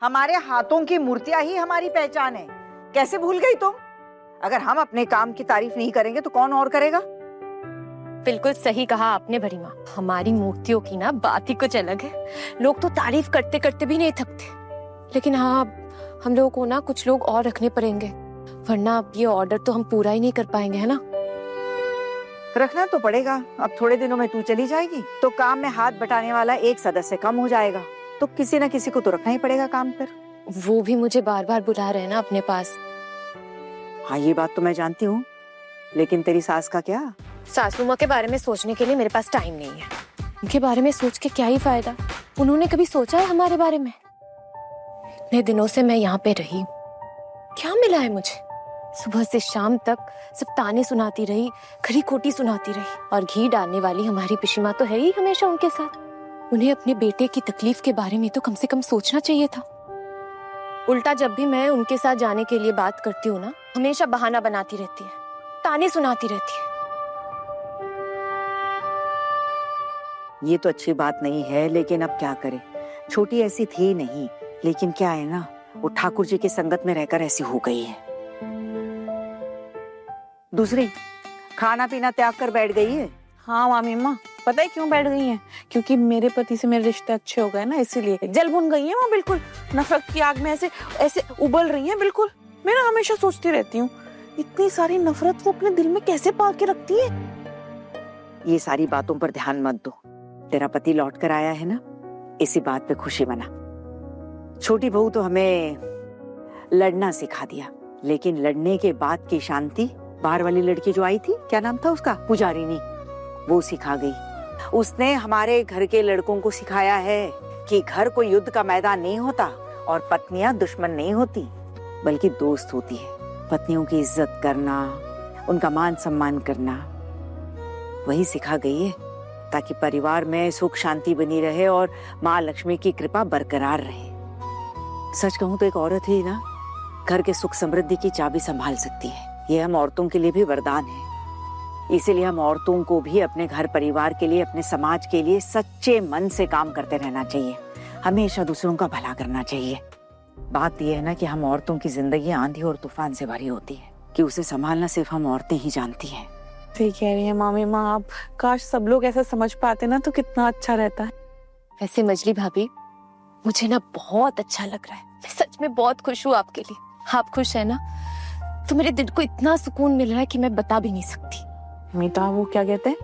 हमारे हाथों की मूर्तियां ही हमारी पहचान है। कैसे भूल गई तुम? अगर हम अपने काम की तारीफ नहीं करेंगे तो कौन और करेगा? बिल्कुल सही कहा आपने बड़ी माँ। हमारी मूर्तियों की ना बात ही कुछ अलग है। लोग तो तारीफ करते करते भी नहीं थकते। लेकिन हाँ, हम लोगों को ना कुछ लोग और रखने पड़ेंगे, वरना अब ये ऑर्डर तो हम पूरा ही नहीं कर पाएंगे, है ना? रखना तो पड़ेगा। अब थोड़े दिनों में तू चली जाएगी तो काम में हाथ बटाने वाला एक सदस्य कम हो जाएगा, तो किसी न किसी को तो रखना ही पड़ेगा काम पर। वो भी मुझे बार बार बुला रहे हैं ना अपने पास। हाँ, ये बात तो मैं जानती हूँ, लेकिन तेरी सास का क्या? सासू माँ के बारे में सोचने के लिए मेरे पास टाइम नहीं है। उनके बारे में सोच के क्या ही फायदा? उन्होंने कभी सोचा है हमारे बारे में? इतने दिनों से मैं यहाँ पे रही, क्या मिला है मुझे? सुबह से शाम तक सिर्फ ताने सुनाती रही, खरी खोटी सुनाती रही, और घी डालने वाली हमारी पिशी माँ तो है ही हमेशा उनके साथ। उन्हें अपने बेटे की तकलीफ के बारे में तो कम से कम सोचना चाहिए था। उल्टा जब भी मैं उनके साथ जाने के लिए बात करती हूँ ना, हमेशा बहाना बनाती रहती है, ताने सुनाती रहती है। ये तो अच्छी बात नहीं है, लेकिन अब क्या करे? छोटी ऐसी थी नहीं, लेकिन क्या है ना, वो ठाकुर जी की संगत में रहकर ऐसी हो गई है। दूसरी, खाना पीना त्याग कर बैठ गई है। हाँ मामी माँ, पता है क्यों बैठ गई हैं? क्योंकि मेरे पति से मेरे रिश्ते अच्छे हो गए ना, इसीलिए जल भुन गई है वो। बिल्कुल नफरत की आग में ऐसे ऐसे उबल रही है। बिल्कुल मैं ना हमेशा सोचती रहती हूँ, इतनी सारी नफरत वो अपने दिल में कैसे पाल के रखती है। ये सारी बातों पर ध्यान मत दो। तेरा पति लौट कर आया है ना, इसी बात पे खुशी मना। छोटी बहू तो हमें लड़ना सिखा दिया, लेकिन लड़ने के बाद की शांति बाहर वाली लड़की जो आई थी, क्या नाम था उसका, पुजारिनी, वो सिखा गई। उसने हमारे घर के लड़कों को सिखाया है कि घर कोई युद्ध का मैदान नहीं होता और पत्नियां दुश्मन नहीं होती, बल्कि दोस्त होती है। पत्नियों की इज्जत करना, उनका मान सम्मान करना, वही सिखा गई है, ताकि परिवार में सुख शांति बनी रहे और माँ लक्ष्मी की कृपा बरकरार रहे। सच कहूं तो एक औरत ही ना घर के सुख समृद्धि की चाबी संभाल सकती है। ये हम औरतों के लिए भी वरदान है। इसीलिए हम औरतों को भी अपने घर परिवार के लिए, अपने समाज के लिए सच्चे मन से काम करते रहना चाहिए। हमेशा दूसरों का भला करना चाहिए। बात यह है ना कि हम औरतों की जिंदगी आंधी और तूफान से भरी होती है, कि उसे संभालना सिर्फ हम औरतें ही जानती हैं। सही कह रही है मामी माँ आप। काश सब लोग ऐसा समझ पाते ना तो कितना अच्छा रहता है। वैसे मजली भाभी, मुझे ना बहुत अच्छा लग रहा है। मैं सच में बहुत खुश हूँ आपके लिए। आप खुश है ना, तो मेरे दिल को इतना सुकून मिल रहा है कि मैं बता भी नहीं सकती। मीता वो क्या कहते हैं,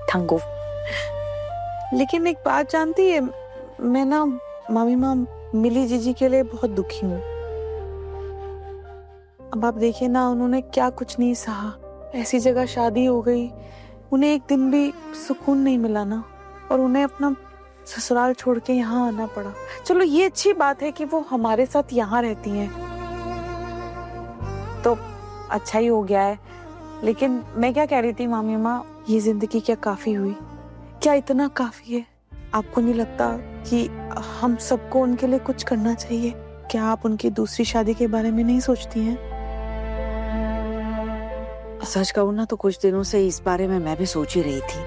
थंगो। लेकिन एक बात जानती है, मैं ना मामी माँ मिली जीजी के लिए बहुत दुखी हूँ। अब आप देखिए ना, उन्होंने क्या कुछ नहीं सहा, ऐसी जगह शादी हो गई, उन्हें एक दिन भी सुकून नहीं मिला ना, और उन्हें अपना ससुराल छोड़ के यहाँ आना पड़ा। चलो ये अच्छी बात है कि वो हमारे साथ यहाँ रहती हैं, तो अच्छा ही हो गया है। लेकिन मैं क्या कह रही थी मामी माँ, ये जिंदगी क्या काफी हुई? क्या इतना काफी है? आपको नहीं लगता कि हम सबको उनके लिए कुछ करना चाहिए? क्या आप उनकी दूसरी शादी के बारे में नहीं सोचती हैं? सच कहूं ना तो कुछ दिनों से इस बारे में मैं भी सोच ही रही थी,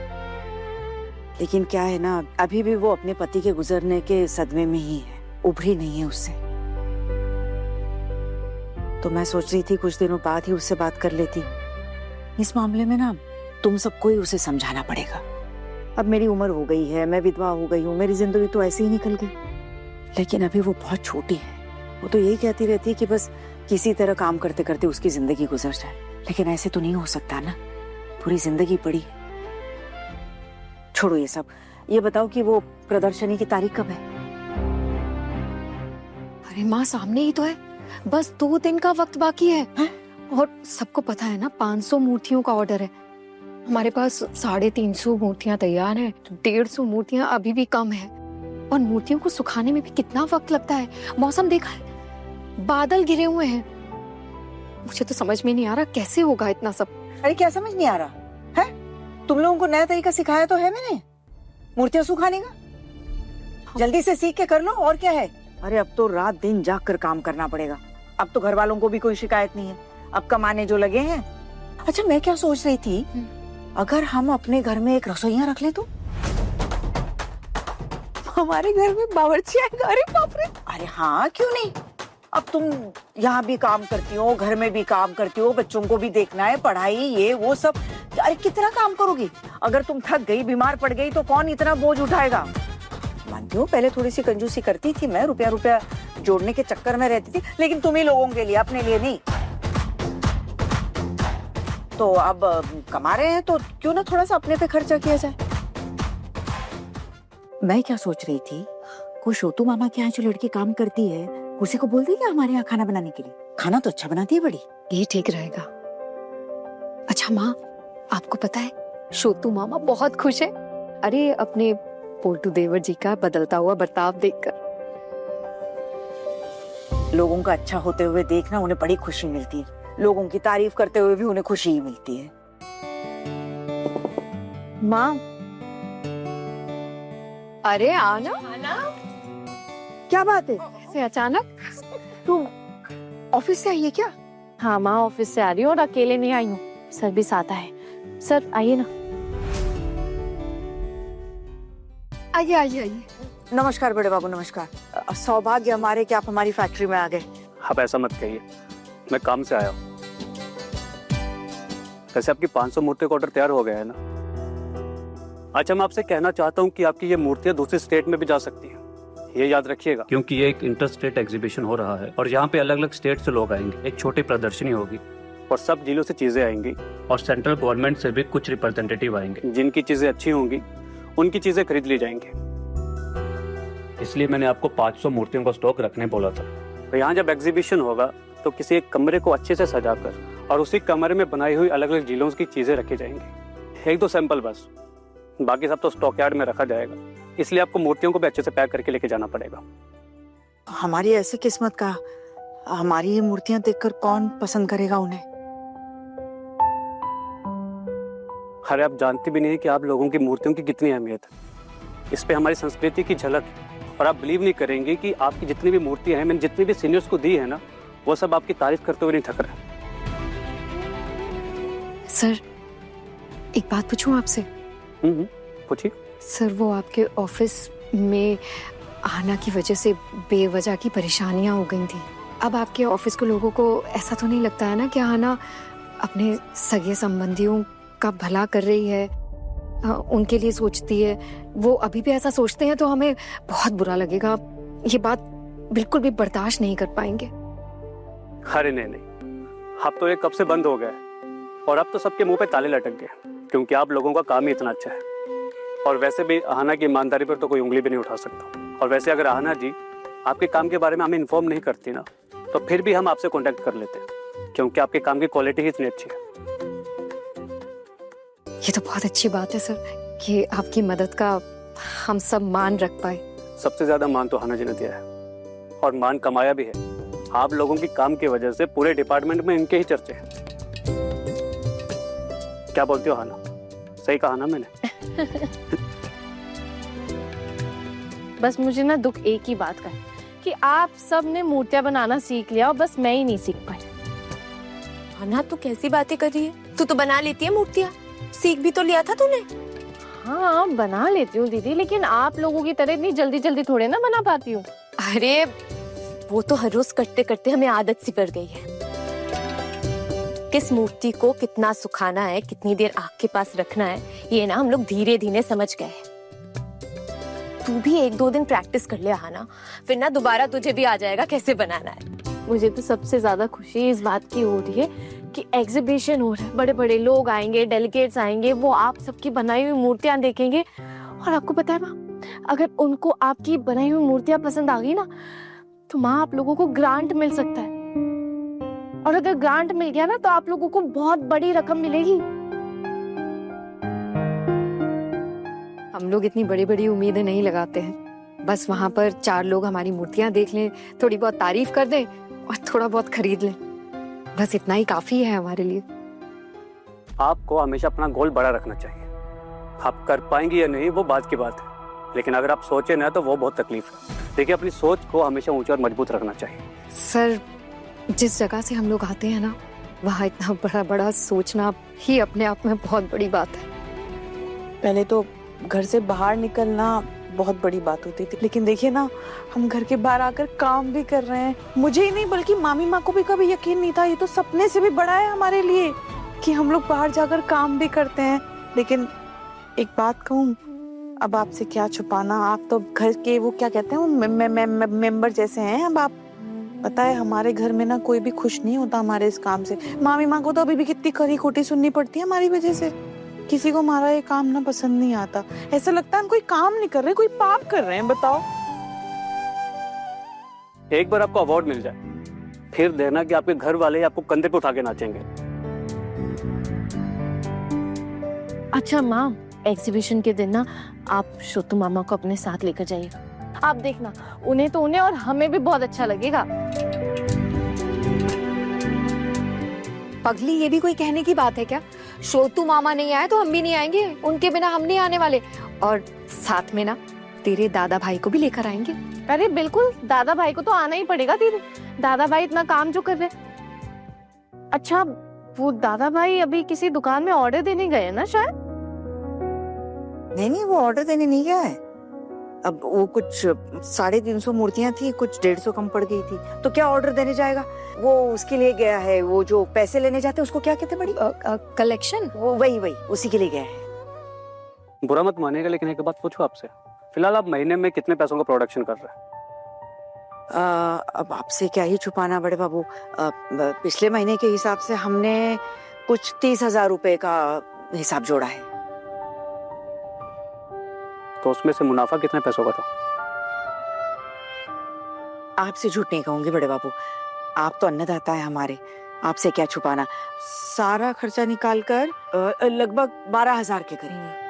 लेकिन क्या है ना, अभी भी वो अपने पति के गुजरने के सदमे में ही है, उभरी नहीं है उससे। तो मैं सोच रही थी कुछ दिनों बाद ही उससे बात कर लेती। इस मामले में ना तुम सबको ही उसे समझाना पड़ेगा। अब मेरी उम्र हो गई है, मैं विधवा हो गई हूँ, मेरी जिंदगी तो ऐसे ही निकल गई, लेकिन अभी वो बहुत छोटी है। वो तो यही कहती रहती है कि बस किसी तरह काम करते करते उसकी जिंदगी गुजर जाए, लेकिन ऐसे तो नहीं हो सकता ना, पूरी जिंदगी पड़ी। छोड़ो ये सब, ये बताओ कि वो प्रदर्शनी की तारीख कब है? अरे माँ, सामने ही तो है, बस 2 दिन का वक्त बाकी है। और सबको पता है ना, 500 मूर्तियों का ऑर्डर है। हमारे पास 350 मूर्तियां तैयार हैं, 150 मूर्तियां अभी भी कम है, और मूर्तियों को सुखाने में भी कितना वक्त लगता है। मौसम देखा है, बादल घिरे हुए हैं। मुझे तो समझ में नहीं आ रहा कैसे होगा इतना सब। अरे क्या समझ नहीं आ रहा है? तुम लोगों को नया तरीका सिखाया तो है मैंने, मूर्तियां सुखाने का। जल्दी से सीख के कर लो, और क्या है। अरे अब तो रात दिन जाग कर काम करना पड़ेगा। अब तो घर वालों को भी कोई शिकायत नहीं है, अब कमाने जो लगे हैं। अच्छा मैं क्या सोच रही थी, अगर हम अपने घर में एक रसोइया रख ले तो? हमारे घर में बावर्ची आएगा। अरे बाप रे। अरे हाँ, क्यों नहीं। अब तुम यहाँ भी काम करती हो, घर में भी काम करती हो, बच्चों को भी देखना है, पढ़ाई ये वो सब। अरे कितना काम करोगी। अगर तुम थक गई, बीमार पड़ गई तो कौन इतना बोझ उठाएगा। मानती हो पहले थोड़ी सी कंजूसी करती थी मैं, रुपया रुपया जोड़ने के चक्कर में रहती थी, लेकिन तुम ही लोगों के लिए, अपने लिए नहीं। तो अब कमा रहे हैं तो क्यों ना थोड़ा सा अपने पे खर्चा किया जाए। मैं क्या सोच रही थी, कोई छोटू मामा के यहाँ जो लड़की काम करती है उसी को बोल देंगे हमारे यहाँ खाना बनाने के लिए। खाना तो अच्छा बनाती है बड़ी। ये ठीक रहेगा। अच्छा माँ, आपको पता है छोटू मामा बहुत खुश है। अरे अपने पोल्टू देवर जी का बदलता हुआ बर्ताव देखकर। लोगों का अच्छा होते हुए देखना उन्हें बड़ी खुशी मिलती है, लोगों की तारीफ करते हुए भी उन्हें खुशी ही मिलती है। माँ, अरे आना। क्या बात है, ऐसे अचानक? तू ऑफिस से आई है क्या? हाँ माँ, ऑफिस से आ रही हूँ और अकेले नहीं आई हूँ, सर भी साथ है। सर आइए ना। आइए आइए आइए। नमस्कार बड़े बाबू, नमस्कार। सौभाग्य हमारे कि आप हमारी फैक्ट्री में आ गए। आप ऐसा मत कहिए, मैं काम से आया हूँ। वैसे आपकी 500 मूर्तियों का ऑर्डर तैयार हो गया है ना? अच्छा, मैं आपसे कहना चाहता हूँ कि आपकी ये मूर्तियाँ दूसरे स्टेट में भी जा सकती हैं, ये याद रखिएगा। क्योंकि ये एक इंटर स्टेट एग्जीबिशन हो रहा है और यहाँ पे अलग अलग स्टेट से लोग आएंगे। एक छोटी प्रदर्शनी होगी और सब जिलों से चीजें आएंगी और सेंट्रल गवर्नमेंट से भी कुछ रिप्रेजेंटेटिव आएंगे। जिनकी चीजें अच्छी होंगी उनकी चीजें खरीद ली जाएंगी। इसलिए मैंने आपको 500 मूर्तियों का स्टॉक रखने बोला था। तो यहाँ जब एग्जीबिशन होगा तो किसी एक कमरे को अच्छे से सजाकर और उसी कमरे में बनाई हुई अलग अलग जिलों की चीजें रखी जाएंगी। एक दो सैंपल बस, बाकी सब तो स्टॉक यार्ड में रखा जाएगा। इसलिए आपको मूर्तियों को भी अच्छे से पैक करके लेके जाना पड़ेगा। हमारी ऐसी किस्मत का, हमारी ये मूर्तियां देखकर कौन पसंद करेगा उन्हें। अरे आप जानती भी नहीं कि आप लोगों की मूर्तियों की कितनी अहमियत है। इस पे हमारी संस्कृति की झलक है। और आप बिलीव नहीं करेंगे कि आपकी जितनी भी मूर्तियां हैं, मैंने जितनी भी सीनियर्स को दी है ना, वो सब आपकी तारीफ करते हुए नहीं थक रहे। सर एक बात पूछूं आपसे? पूछिए। सर वो आपके ऑफिस में आना की वजह से बेवजह की परेशानियां हो गई थी। अब आपके ऑफिस के लोगों को ऐसा तो नहीं लगता है ना कि आना अपने सगे संबंधियों का भला कर रही है, उनके लिए सोचती है? वो अभी भी ऐसा सोचते हैं तो हमें बहुत बुरा लगेगा। ये बात बिल्कुल भी बर्दाश्त नहीं कर पाएंगे। अरे नहीं, अब तो ये कब से बंद हो गया है और अब तो सबके मुंह पे ताले लटक गए, क्योंकि आप लोगों का काम ही इतना अच्छा है। और वैसे भी आहना की ईमानदारी पर तो कोई उंगली भी नहीं उठा सकता। और वैसे अगर आहना जी आपके काम के बारे में हमें इन्फॉर्म नहीं करती ना, तो फिर भी हम आपसे कांटेक्ट कर लेते हैं, क्योंकि आपके काम की क्वालिटी ही इतनी अच्छी है। ये तो बहुत अच्छी बात है सर कि आपकी मदद का हम सब मान रख पाए। सबसे ज्यादा मान तो आहना जी ने दिया है और मान कमाया भी है। आप लोगों की काम की वजह से पूरे डिपार्टमेंट में इनके ही चर्चे हैं। क्या बोलती हो आहना? सही कहा ना मैंने? बस मुझे ना दुख एक ही बात का है कि आप सब ने मूर्तियां बनाना सीख लिया और बस मैं ही नहीं सीख पाई। अन्ना तू कैसी बातें कर रही है? तू तो बना लेती है मूर्तियां, सीख भी तो लिया था तूने। हाँ बना लेती हूँ दीदी, लेकिन आप लोगों की तरह इतनी जल्दी जल्दी थोड़े ना बना पाती हूँ। अरे वो तो हर रोज करते करते हमें आदत सी पड़ गई है। किस मूर्ति को कितना सुखाना है, कितनी देर आग के पास रखना है, ये ना हम लोग धीरे धीरे समझ गए। तू भी 1-2 दिन प्रैक्टिस कर ले आना, फिर ना दोबारा तुझे भी आ जाएगा कैसे बनाना है। मुझे तो सबसे ज्यादा खुशी इस बात की हो रही है कि एग्जीबिशन हो रहा है, बड़े बड़े लोग आएंगे, डेलीगेट्स आएंगे, वो आप सबकी बनाई हुई मूर्तियां देखेंगे। और आपको पता है माँ, अगर उनको आपकी बनाई हुई मूर्तियां पसंद आ गई ना, तो माँ आप लोगों को ग्रांट मिल सकता है। और अगर ग्रांट मिल गया ना, तो आप लोगों को बहुत बड़ी रकम मिलेगी। हम लोग इतनी बड़ी बड़ी उम्मीदें नहीं लगाते हैं। बस वहां पर 4 लोग हमारी मूर्तियां देख लें, थोड़ी बहुत तारीफ कर दें और थोड़ा बहुत खरीद लें, बस इतना ही काफी है हमारे लिए। आपको हमेशा अपना गोल बड़ा रखना चाहिए। आप कर पाएंगे या नहीं वो बात की बात है, लेकिन अगर आप सोचे ना तो वो बहुत तकलीफ है। देखिए, अपनी सोच को हमेशा ऊंचा और मजबूत रखना चाहिए। सर जिस जगह से हम लोग आते हैं ना, वहाँ इतना बड़ा बड़ा सोचना ही अपने आप में बहुत बड़ी बात है। पहले तो घर से बाहर निकलना बहुत बड़ी बात होती थी, लेकिन देखिए ना, हम घर के बाहर आकर काम भी कर रहे हैं। मुझे ही नहीं बल्कि मामी माँ को भी कभी यकीन नहीं था, ये तो सपने से भी बड़ा है हमारे लिए कि हम लोग बाहर जाकर काम भी करते हैं। लेकिन एक बात कहूँ, अब आपसे क्या छुपाना, आप तो घर के वो क्या कहते हैं वो मेंबर जैसे हैं। अब आप पता है हमारे घर में ना कोई भी खुश नहीं होता हमारे इस काम से। मामी माँ को तो अभी भी कितनी खरी खोटी सुननी पड़ती है हमारी वजह से। किसी को हमारा ये काम ना पसंद नहीं आता, ऐसा लगता है हम कोई काम नहीं कर रहे, कोई पाप कर रहे हैं। बताओ, एक बार आपको अवार्ड मिल जाए, फिर देखना कि आपके घर वाले आपको कंधे पे उठा के नाचेंगे। अच्छा माँ, एग्जीबिशन के दिन ना आप छोटू मामा को अपने साथ लेकर जाइएगा। आप देखना, उन्हें तो उन्हें और हमें भी बहुत अच्छा लगेगा। पगली, ये भी कोई कहने की बात है क्या? छोटू मामा नहीं आए तो हम भी नहीं आएंगे, उनके बिना हम नहीं आने वाले। और साथ में ना तेरे दादा भाई को भी लेकर आएंगे। अरे बिल्कुल, दादा भाई को तो आना ही पड़ेगा दीदी। दादा भाई इतना काम जो कर रहे। अच्छा, वो दादा भाई अभी किसी दुकान में ऑर्डर देने गए ना शायद? नहीं, वो ऑर्डर देने नहीं गया है। अब वो कुछ 350 मूर्तियां थी, कुछ 150 कम पड़ गई थी, तो क्या ऑर्डर देने जाएगा? वो उसके लिए गया है, वो जो पैसे लेने जाते हैं उसको क्या कहते हैं बड़ी? कलेक्शन। वो वही उसी के लिए गया है। बुरा मत मानिएगा, लेकिन एक बात पूछो आपसे, फिलहाल आप महीने में कितने पैसों का प्रोडक्शन कर रहे हैं? अब आपसे क्या ही छुपाना बड़े बाबू, पिछले महीने के हिसाब से हमने कुछ 30,000 रुपए का हिसाब जोड़ा है। तो उसमें से मुनाफा कितने पैसों का था? आपसे झूठ नहीं कहूंगी बड़े बाबू, आप तो अन्नदाता है हमारे, आपसे क्या छुपाना। सारा खर्चा निकालकर लगभग 12,000 के करीब।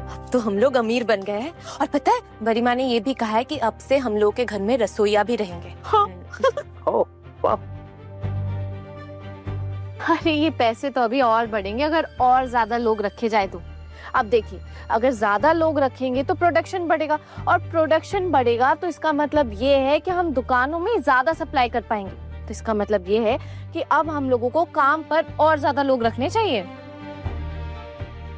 अब तो हम लोग अमीर बन गए हैं। और पता है, बड़ी माँ ने ये भी कहा है कि अब से हम लोग के घर में रसोइया भी रहेंगे। हाँ। ओह वाह। अरे ये पैसे तो अभी और बढ़ेंगे अगर और ज्यादा लोग रखे जाए तो। अब देखिए, अगर ज्यादा लोग रखेंगे तो प्रोडक्शन बढ़ेगा, और प्रोडक्शन बढ़ेगा तो इसका मतलब ये है कि हम दुकानों में ज्यादा सप्लाई कर पाएंगे। तो इसका मतलब ये है कि अब हम लोगों को काम पर और ज्यादा लोग रखने चाहिए।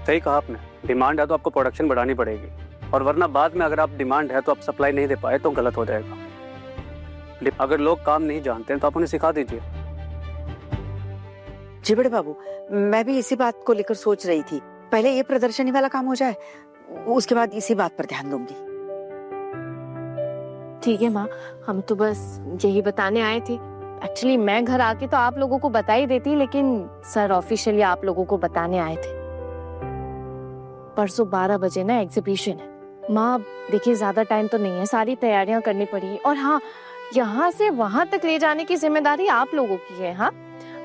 सही कहा आपने, डिमांड है तो आपको प्रोडक्शन बढ़ानी पड़ेगी, और वरना बाद में अगर आप डिमांड है तो आप सप्लाई नहीं दे पाए तो गलत हो जाएगा। अगर लोग काम नहीं जानते हैं तो आप उन्हें सिखा दीजिए। जी बड़े बाबू, मैं भी इसी बात को लेकर सोच रही थी, पहले ये प्रदर्शनी वाला काम हो जाए, उसके बाद इसी बात पर ध्यान दूंगी। ठीक है माँ, हम तो बस यही बताने आए थे। एक्चुअली मैं घर आके तो आप लोगों को बता ही देती, लेकिन सर ऑफिशियली आप लोगों को बताने आए थे। परसों 12 बजे ना एग्जीबिशन है। माँ देखिए, ज्यादा टाइम तो नहीं है, सारी तैयारियां करनी पड़ी। और हाँ, यहाँ से वहां तक ले जाने की जिम्मेदारी आप लोगों की है। हाँ,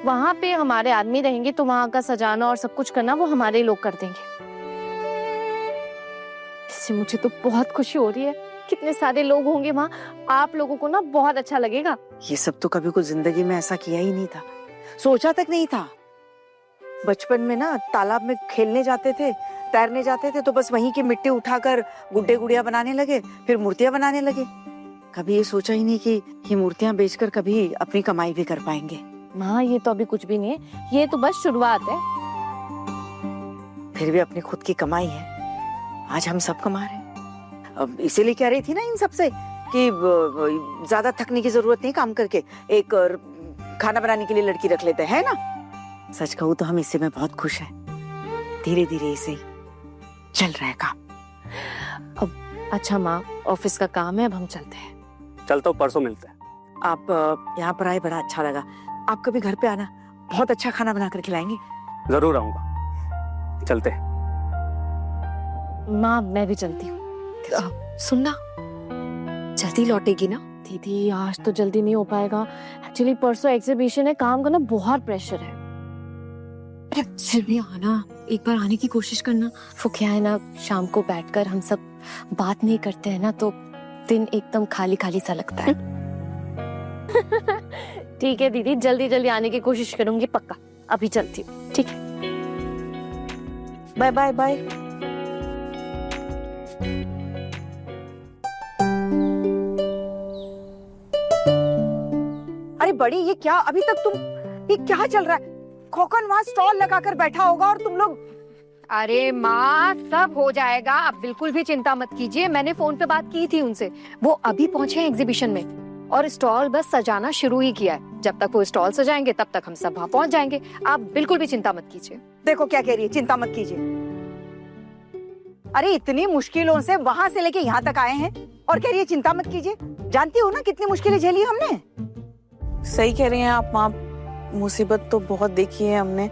वहां पे हमारे आदमी रहेंगे, तो वहां का सजाना और सब कुछ करना वो हमारे लोग कर देंगे। इससे मुझे तो बहुत खुशी हो रही है। कितने सारे लोग होंगे वहां, आप लोगों को ना बहुत अच्छा लगेगा। ये सब तो कभी कुछ जिंदगी में ऐसा किया ही नहीं था, सोचा तक नहीं था। बचपन में ना तालाब में खेलने जाते थे, तैरने जाते थे, तो बस वहीं की मिट्टी उठाकर गुड्डे गुड़िया बनाने लगे, फिर मूर्तियां बनाने लगे। कभी ये सोचा ही नहीं कि ये मूर्तियां बेचकर कभी अपनी कमाई भी कर पाएंगे। माँ ये तो अभी कुछ भी नहीं है, ये तो बस शुरुआत है। फिर भी अपनी खुद की कमाई है, आज हम सब कमा रहे हैं। अब इसीलिए कह रही थी ना इन सबसे कि ज्यादा थकने की जरूरत नहीं काम करके, एक खाना बनाने के लिए लड़की रख लेते हैं ना। सच कहूँ तो हम इसी में बहुत खुश हैं, धीरे धीरे इसे ही चल रहा है काम। अब अच्छा माँ, ऑफिस का काम है, अब हम चलते हैं। चलता हूँ, परसों मिलते हैं। आप यहाँ पर आए, बड़ा अच्छा लगा। आप कभी घर पे आना, बहुत अच्छा खाना बनाकर खिलाएंगे। जरूर आऊंगा, चलते हैं। माँ मैं भी चलती हूँ। सुनना, जल्दी लौटेगी ना? दीदी आज तो जल्दी नहीं हो पाएगा, एक्चुअली परसों एग्जीबिशन है, काम का ना बहुत प्रेशर है। अरे फिर भी आना, एक बार आने की कोशिश करना। वो क्या है ना, शाम को बैठकर हम सब बात नहीं करते हैं ना, तो दिन एकदम खाली खाली सा लगता है। ठीक है दीदी, जल्दी जल्दी आने की कोशिश करूंगी, पक्का। अभी चलती हूँ, ठीक है? Bye bye bye. अरे बड़ी, ये क्या अभी तक ये क्या चल रहा है? खोखन वहां स्टॉल लगाकर बैठा होगा और तुम लोग अरे माँ, सब हो जाएगा, आप बिल्कुल भी चिंता मत कीजिए। मैंने फोन पे बात की थी उनसे, वो अभी पहुंचे हैं एग्जीबिशन में और स्टॉल बस सजाना शुरू ही किया है। जब तक वो स्टॉल सजाएंगे तब तक हम सब वहाँ पहुंच जाएंगे। आप बिल्कुल भी चिंता मत कीजिए। देखो क्या कह रही है, चिंता मत कीजिए। अरे इतनी मुश्किलों से वहां से लेके यहाँ तक आए हैं और कह रही है चिंता मत कीजिए। जानती हो ना कितनी मुश्किलें झेली हमने। सही कह रही हैं आप माँ, मुसीबत तो बहुत देखी है हमने,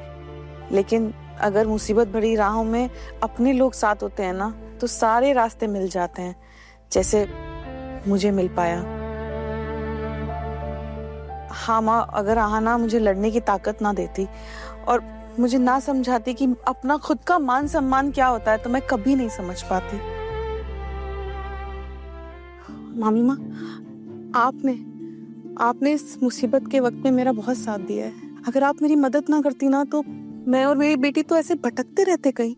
लेकिन अगर मुसीबत भरी राहों में अपने लोग साथ होते हैं ना तो सारे रास्ते मिल जाते हैं, जैसे मुझे मिल पाया। हाँ माँ, अगर आहाना मुझे लड़ने की ताकत ना देती और मुझे ना समझाती कि अपना खुद का मान सम्मान क्या होता है तो मैं कभी नहीं समझ पाती। मामी माँ, आपने इस मुसीबत के वक्त में मेरा बहुत साथ दिया है। अगर आप मेरी मदद ना करती ना तो मैं और मेरी बेटी तो ऐसे भटकते रहते कहीं।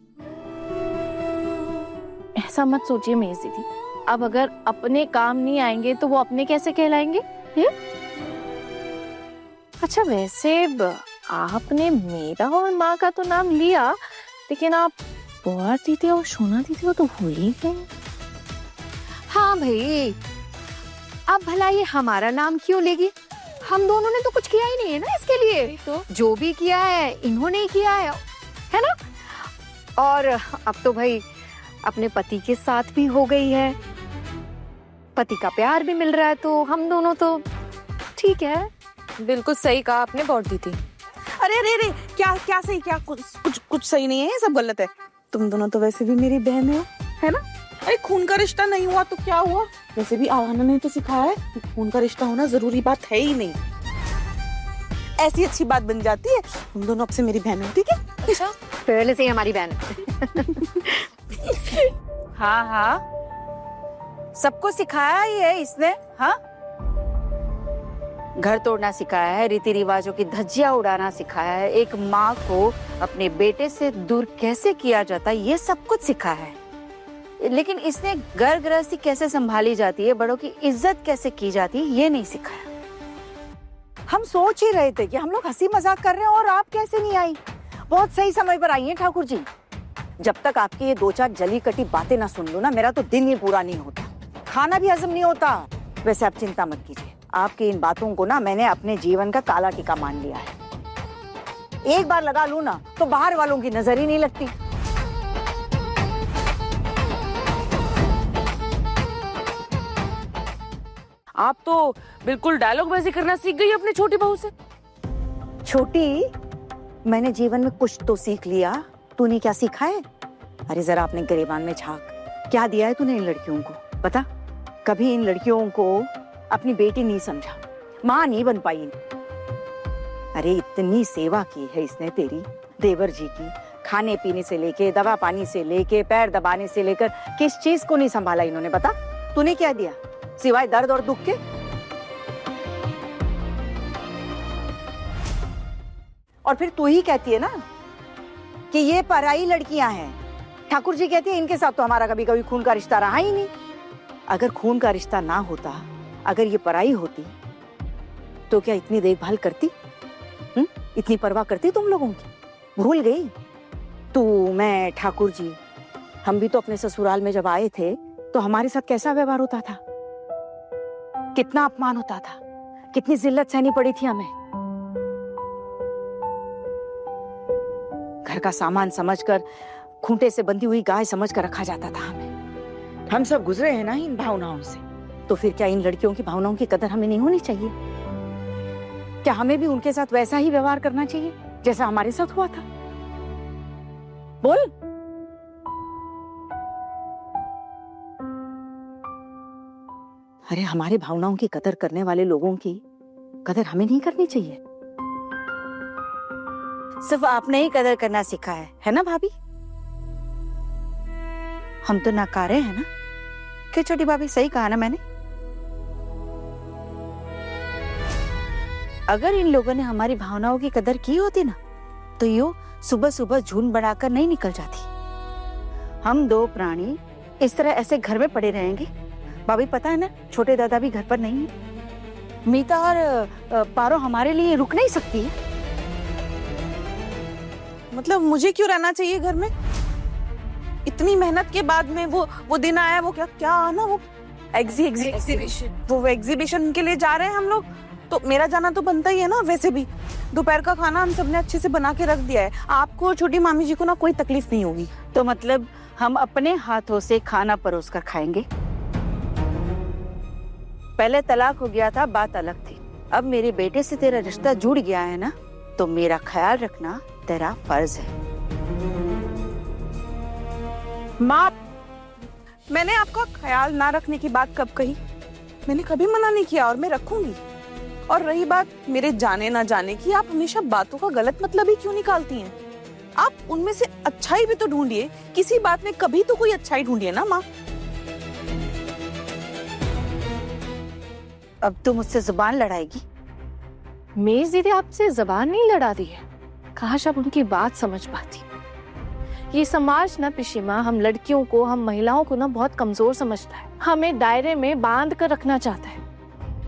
ऐसा मत सोचिए मेरी दीदी, अब अगर अपने काम नहीं आएंगे तो वो अपने कैसे कहलाएंगे? अच्छा वैसे आपने मेरा और माँ का तो नाम लिया, लेकिन आप बुआ दीदी और सोना दीदी वो तो भूल ही गए। हाँ भाई, अब भला ये हमारा नाम क्यों लेगी? हम दोनों ने तो कुछ किया ही नहीं है ना इसके लिए। तो जो भी किया है इन्होंने ही किया है ना? और अब तो भाई अपने पति के साथ भी हो गई है, पति का प्यार भी मिल रहा है, तो हम दोनों तो ठीक है। बिल्कुल सही कहा आपने बॉट दीदी। अरे अरे अरे, क्या सही, क्या कुछ सही नहीं है, सब गलत है। तुम दोनों तो वैसे भी मेरी बहन हो, है ना? अरे खून का रिश्ता नहीं हुआ तो क्या हुआ? वैसे भी आहाना ने तो सिखाया है कि खून का रिश्ता होना जरूरी बात है ही नहीं। ऐसी अच्छी बात बन जाती है। तुम दोनों अब से मेरी बहन हो, ठीक है? अच्छा, पहले से ही हमारी बहन। हाँ हाँ, सबको सिखाया ही है इसने। हाँ, घर तोड़ना सिखाया है, रीति रिवाजों की धज्जियां उड़ाना सिखाया है, एक माँ को अपने बेटे से दूर कैसे किया जाता है ये सब कुछ सिखाया है। लेकिन इसने घर गृहस्थी कैसे संभाली जाती है, बड़ों की इज्जत कैसे की जाती है, ये नहीं सिखाया। हम सोच ही रहे थे कि हम लोग हंसी मजाक कर रहे हैं और आप कैसे नहीं आई। बहुत सही समय पर आई हैं ठाकुर जी। जब तक आपकी ये दो चार जली कटी बातें ना सुन लो ना, मेरा तो दिन ही पूरा नहीं होता, खाना भी हजम नहीं होता। वैसे आप चिंता मत कीजिए, आपकी इन बातों को ना मैंने अपने जीवन का काला टीका मान लिया है। एक बार लगा लूं ना तो बाहर वालों की नजर ही नहीं लगती। आप तो बिल्कुल डायलॉग बाजी करना सीख गई अपनी छोटी बहू से। छोटी, मैंने जीवन में कुछ तो सीख लिया, तूने क्या सीखा है? अरे जरा अपने गिरेबान में झांक, क्या दिया है तूने इन लड़कियों को? बता, कभी इन लड़कियों को अपनी बेटी नहीं समझा, माँ नहीं बन पाई। अरे इतनी सेवा की है इसने तेरी, देवर जी की, खाने पीने से लेके दवा पानी से लेके पैर दबाने से लेकर किस चीज को नहीं संभाला इन्होंने? बता, तूने क्या दिया सिवाय दर्द और दुख के? और फिर तू ही कहती है ना कि ये पराई लड़कियां हैं। ठाकुर जी कहते हैं इनके साथ तो हमारा कभी कभी खून का रिश्ता रहा ही नहीं। अगर खून का रिश्ता ना होता, अगर ये पराई होती तो क्या इतनी देखभाल करती? इतनी परवाह करती तुम लोगों की? भूल गई तू, मैं, ठाकुर जी, हम भी तो अपने ससुराल में जब आए थे तो हमारे साथ कैसा व्यवहार होता था, कितना अपमान होता था, कितनी जिल्लत सहनी पड़ी थी हमें। घर का सामान समझकर, खूंटे से बंधी हुई गाय समझकर रखा जाता था हमें। हम सब गुजरे हैं ना इन भावनाओं से, तो फिर क्या इन लड़कियों की भावनाओं की कदर हमें नहीं होनी चाहिए? क्या हमें भी उनके साथ वैसा ही व्यवहार करना चाहिए जैसा हमारे साथ हुआ था? बोल। अरे हमारे भावनाओं की कदर करने वाले लोगों की कदर हमें नहीं करनी चाहिए? सिर्फ आपने ही कदर करना सीखा है ना भाभी? हम तो नकारे हैं ना? क्यों छोटी भाभी, सही कहा ना मैंने? अगर इन लोगों ने हमारी भावनाओं की कदर की होती ना तो यो सुबह सुबह झुंड बढ़ाकर नहीं निकल जाती। हम दो प्राणी इस तरह ऐसे घर में पड़े रहेंगे? भाभी पता है ना, छोटे दादा भी घर पर नहीं है। मीता और पारो हमारे लिए रुक नहीं सकती है। मतलब मुझे क्यों रहना चाहिए घर में? इतनी मेहनत के बाद में वो दिन आया, वो क्या आना, वो एग्जीबिशन के लिए जा रहे हैं हम लोग, तो मेरा जाना तो बनता ही है ना। वैसे भी दोपहर का खाना हम सबने अच्छे से बना के रख दिया है, आपको और छोटी मामी जी को ना कोई तकलीफ नहीं होगी। तो मतलब हम अपने हाथों से खाना परोस कर खाएंगे। पहले तलाक हो गया था, बात अलग थी। अब मेरे बेटे से तेरा रिश्ता जुड़ गया है ना, तो मेरा ख्याल रखना तेरा फर्ज है। माँ, मैंने आपका ख्याल ना रखने की बात कब कही? मैंने कभी मना नहीं किया और मैं रखूंगी। और रही बात मेरे जाने ना जाने की, आप हमेशा बातों का गलत मतलब ही क्यों निकालती हैं? आप उनमें से अच्छाई भी तो ढूंढिए, किसी बात में कभी तो कोई अच्छाई ढूंढिए ना माँ। अब तू मुझसे जुबान लड़ाएगी? मेरी दीदी आपसे जबान नहीं लड़ा रही है, काश आप उनकी बात समझ पाती। ये समाज ना पिशीमा, हम लड़कियों को, हम महिलाओं को ना बहुत कमजोर समझता है, हमें दायरे में बांध कर रखना चाहता है।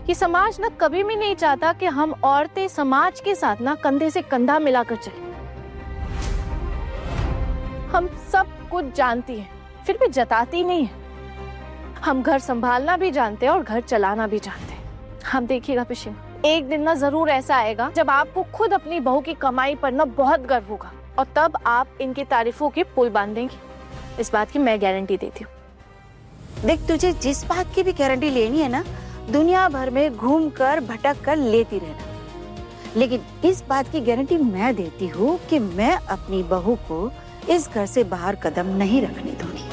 ये समाज ना कभी भी नहीं चाहता कि हम औरतें समाज के साथ ना कंधे से कंधा मिलाकर चलें। हम सब कुछ जानती हैं, फिर भी जताती नहीं है। हम घर संभालना भी जानते हैं और घर चलाना भी जानते हैं। हम देखिएगा पिशीमा, एक दिन ना जरूर ऐसा आएगा जब आपको खुद अपनी बहू की कमाई पर ना बहुत गर्व होगा, और तब आप इनकी तारीफों के पुल बांधेंगे। इस बात की मैं गारंटी देती हूँ। देख, तुझे जिस बात की भी गारंटी लेनी है ना, दुनिया भर में घूम कर भटक कर लेती रहना, लेकिन इस बात की गारंटी मैं देती हूँ कि मैं अपनी बहू को इस घर से बाहर कदम नहीं रखने दूंगी।